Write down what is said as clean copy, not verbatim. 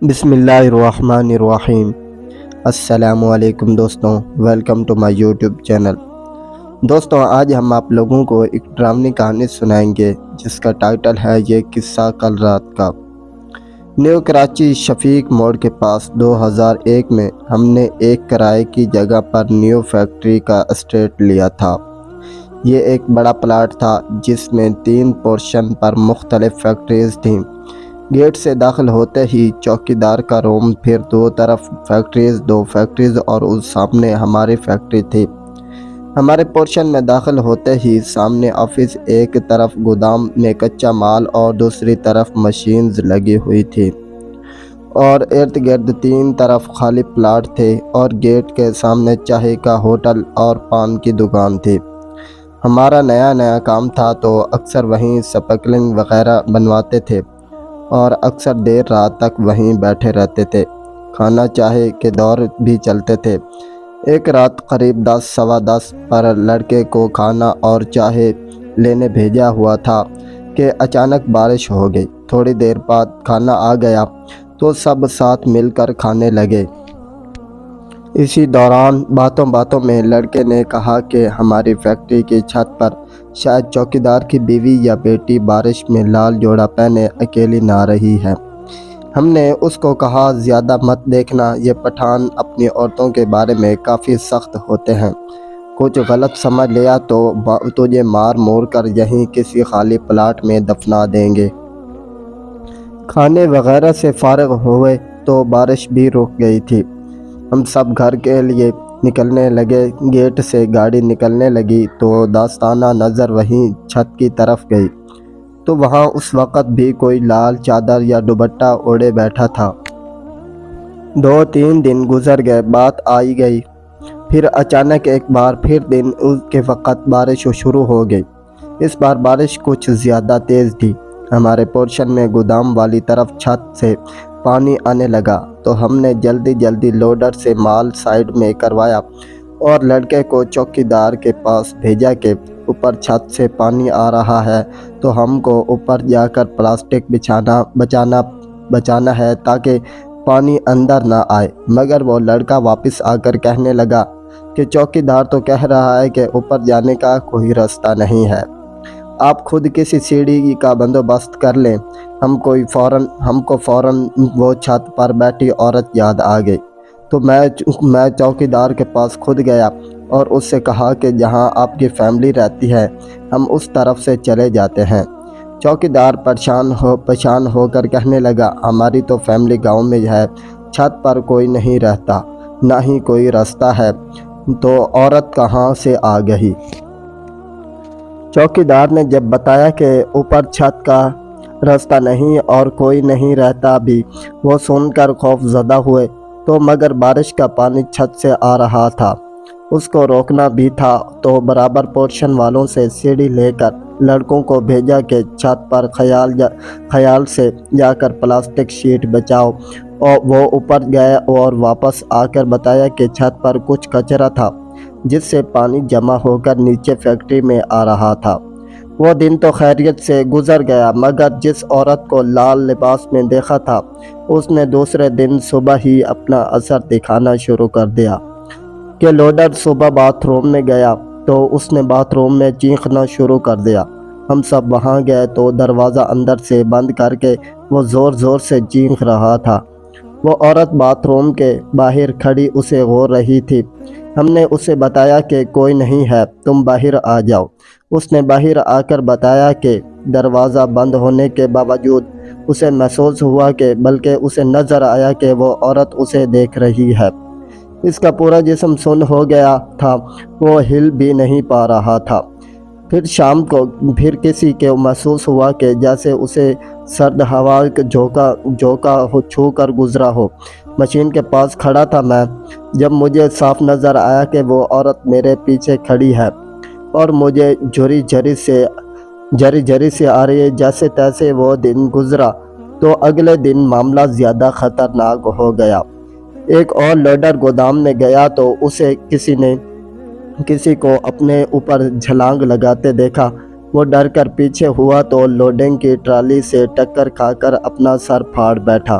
بسم اللہ الرحمن الرحیم۔ السلام علیکم دوستوں، welcome to my YouTube channel. دوستوں، آج ہم آپ لوگوں کو ایک ڈرامانی کہانی سنائیں گے جس کا ٹائٹل ہے یہ قصہ کل رات کا۔ نیو کراچی شفیق موڑ کے پاس 2001 میں ہم نے ایک کرائے کی جگہ پر نیو فیکٹری کا اسٹیٹ لیا تھا۔ یہ ایک بڑا پلاٹ تھا جس میں 3 پورشن پر مختلف فیکٹریز تھیں۔ گیٹ سے داخل ہوتے ہی چوکیدار کا روم، پھر 2 طرف دو فیکٹریز اور اس سامنے ہماری فیکٹری تھی۔ ہمارے پورشن میں داخل ہوتے ہی سامنے آفس، ایک طرف گودام میں کچا مال اور دوسری طرف مشینز لگی ہوئی تھی، اور ارد گرد 3 طرف خالی پلاٹ تھے، اور گیٹ کے سامنے چائے کا ہوٹل اور پان کی دکان تھی۔ ہمارا نیا کام تھا تو اکثر وہیں اسپیکلنگ وغیرہ بنواتے تھے اور اکثر دیر رات تک وہیں بیٹھے رہتے تھے۔ کھانا چائے کے دور بھی چلتے تھے۔ ایک رات قریب 10 سوا 10 پر لڑکے کو کھانا اور چائے لینے بھیجا ہوا تھا کہ اچانک بارش ہو گئی۔ تھوڑی دیر بعد کھانا آ گیا تو سب ساتھ مل کر کھانے لگے۔ اسی دوران باتوں میں لڑکے نے کہا کہ ہماری فیکٹری کی چھت پر شاید چوکیدار کی بیوی یا بیٹی بارش میں لال جوڑا پہنے اکیلی نہ رہی ہے۔ ہم نے اس کو کہا زیادہ مت دیکھنا، یہ پٹھان اپنی عورتوں کے بارے میں کافی سخت ہوتے ہیں، کچھ غلط سمجھ لیا تو تجھے مار مور کر یہیں کسی خالی پلاٹ میں دفنا دیں گے۔ کھانے وغیرہ سے فارغ ہوئے تو بارش بھی رک گئی تھی۔ ہم سب گھر کے لیے نکلنے لگے۔ گیٹ سے گاڑی نکلنے لگی تو داستانہ نظر وہیں چھت کی طرف گئی تو وہاں اس وقت بھی کوئی لال چادر یا دوپٹہ اوڑھے بیٹھا تھا۔ 2-3 دن گزر گئے، بات آئی گئی، پھر اچانک ایک بار پھر دن کے وقت بارش شروع ہو گئی۔ اس بار بارش کچھ زیادہ تیز تھی۔ ہمارے پورشن میں گودام والی طرف چھت سے پانی آنے لگا تو ہم نے جلدی لوڈر سے مال سائیڈ میں کروایا اور لڑکے کو چوکیدار کے پاس بھیجا کہ اوپر چھت سے پانی آ رہا ہے تو ہم کو اوپر جا کر پلاسٹک بچانا ہے تاکہ پانی اندر نہ آئے۔ مگر وہ لڑکا واپس آ کر کہنے لگا کہ چوکیدار تو کہہ رہا ہے کہ اوپر جانے کا کوئی راستہ نہیں ہے، آپ خود کسی سیڑھی کا بندوبست کر لیں۔ ہم کو فوراً وہ چھت پر بیٹھی عورت یاد آ گئی تو میں چوکیدار کے پاس خود گیا اور اس سے کہا کہ جہاں آپ کی فیملی رہتی ہے ہم اس طرف سے چلے جاتے ہیں۔ چوکیدار پریشان ہو کر کہنے لگا ہماری تو فیملی گاؤں میں ہے، چھت پر کوئی نہیں رہتا، نہ ہی کوئی راستہ ہے، تو عورت کہاں سے آ گئی؟ چوکیدار نے جب بتایا کہ اوپر چھت کا راستہ نہیں اور کوئی نہیں رہتا بھی، وہ سن کر خوف زدہ ہوئے تو مگر بارش کا پانی چھت سے آ رہا تھا، اس کو روکنا بھی تھا، تو برابر پورشن والوں سے سیڑھی لے کر لڑکوں کو بھیجا کہ چھت پر خیال سے جا کر پلاسٹک شیٹ بچاؤ، اور وہ اوپر گئے اور واپس آ کر بتایا کہ چھت پر کچھ کچرا تھا جس سے پانی جمع ہو کر نیچے فیکٹری میں آ رہا تھا۔ وہ دن تو خیریت سے گزر گیا، مگر جس عورت کو لال لباس میں دیکھا تھا اس نے دوسرے دن صبح ہی اپنا اثر دکھانا شروع کر دیا کہ لوڈر صبح باتھ روم میں گیا تو اس نے باتھ روم میں چیخنا شروع کر دیا۔ ہم سب وہاں گئے تو دروازہ اندر سے بند کر کے وہ زور سے چیخ رہا تھا۔ وہ عورت باتھ روم کے باہر کھڑی اسے گھور رہی تھی۔ ہم نے اسے بتایا کہ کوئی نہیں ہے، تم باہر آ جاؤ۔ اس نے باہر آ کر بتایا کہ دروازہ بند ہونے کے باوجود اسے محسوس ہوا کہ بلکہ اسے نظر آیا کہ وہ عورت اسے دیکھ رہی ہے۔ اس کا پورا جسم سن ہو گیا تھا، وہ ہل بھی نہیں پا رہا تھا۔ پھر شام کو پھر کسی کو محسوس ہوا کہ جیسے اسے سرد ہوا جھونکا چھو کر گزرا ہو۔ مشین کے پاس کھڑا تھا میں، جب مجھے صاف نظر آیا کہ وہ عورت میرے پیچھے کھڑی ہے اور مجھے جھری سے آ رہی ہے۔ جیسے تیسے وہ دن گزرا تو اگلے دن معاملہ زیادہ خطرناک ہو گیا۔ ایک اور لوڈر گودام میں گیا تو اسے کسی کو اپنے اوپر چھلانگ لگاتے دیکھا۔ وہ ڈر کر پیچھے ہوا تو لوڈنگ کی ٹرالی سے ٹکر کھا کر اپنا سر پھاڑ بیٹھا۔